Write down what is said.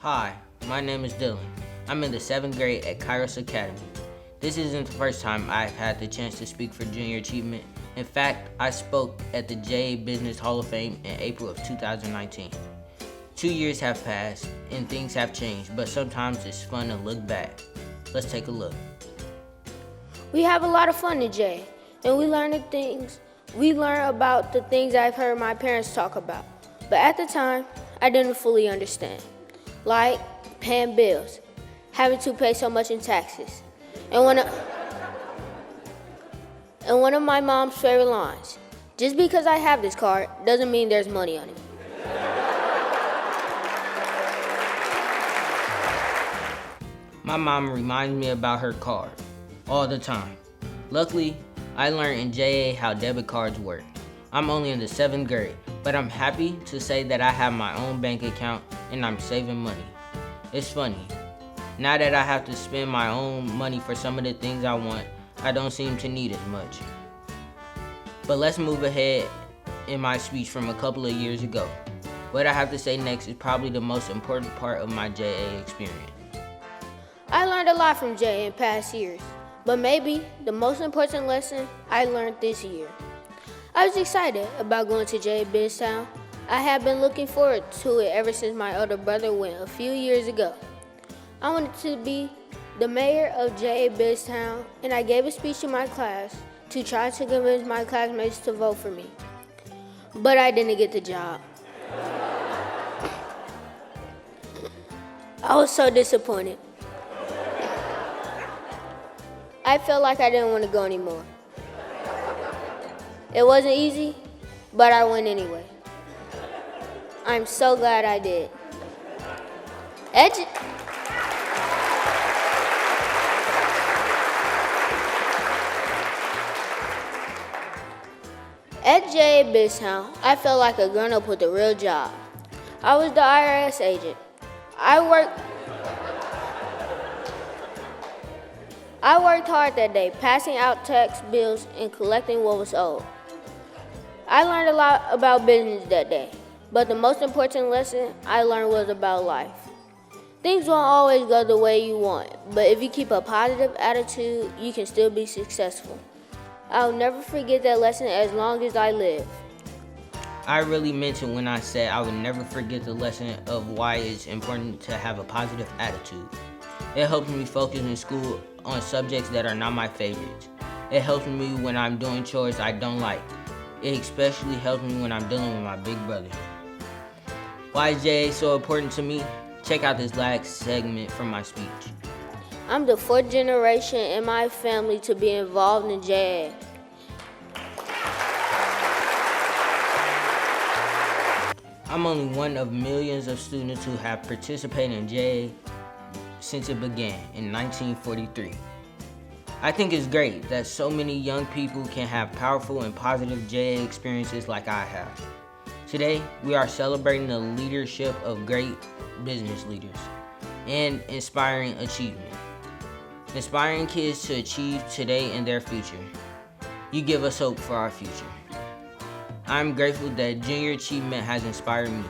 Hi, my name is Dylan. I'm in the 7th grade at Kairos Academy. This isn't the first time I've had the chance to speak for Junior Achievement. In fact, I spoke at the JA Business Hall of Fame in April of 2019. 2 years have passed and things have changed, but sometimes it's fun to look back. Let's take a look. We have a lot of fun in JA, and we learn about the things I've heard my parents talk about. But at the time, I didn't fully understand. Like paying bills, having to pay so much in taxes. And one of my mom's favorite lines, just because I have this card doesn't mean there's money on it. My mom reminds me about her card all the time. Luckily, I learned in JA how debit cards work. I'm only in the 7th grade, but I'm happy to say that I have my own bank account and I'm saving money. It's funny. Now that I have to spend my own money for some of the things I want, I don't seem to need as much. But let's move ahead in my speech from a couple of years ago. What I have to say next is probably the most important part of my JA experience. I learned a lot from JA in past years, but maybe the most important lesson I learned this year. I was excited about going to JA Biztown. I have been looking forward to it ever since my older brother went a few years ago. I wanted to be the mayor of JA Biztown, and I gave a speech to my class to try to convince my classmates to vote for me. But I didn't get the job. I was so disappointed. I felt like I didn't want to go anymore. It wasn't easy, but I went anyway. I'm so glad I did. At JA Biztown, I felt like a grown-up with a real job. I was the IRS agent. I worked hard that day, passing out tax bills and collecting what was owed. I learned a lot about business that day, but the most important lesson I learned was about life. Things won't always go the way you want, but if you keep a positive attitude, you can still be successful. I'll never forget that lesson as long as I live. I really meant it when I said I would never forget the lesson of why it's important to have a positive attitude. It helps me focus in school on subjects that are not my favorites. It helps me when I'm doing chores I don't like. It especially helps me when I'm dealing with my big brother. Why is JA so important to me? Check out this last segment from my speech. I'm the 4th generation in my family to be involved in JA. I'm only one of millions of students who have participated in JA since it began in 1943. I think it's great that so many young people can have powerful and positive JA experiences like I have. Today, we are celebrating the leadership of great business leaders and inspiring achievement. Inspiring kids to achieve today and their future. You give us hope for our future. I'm grateful that Junior Achievement has inspired me.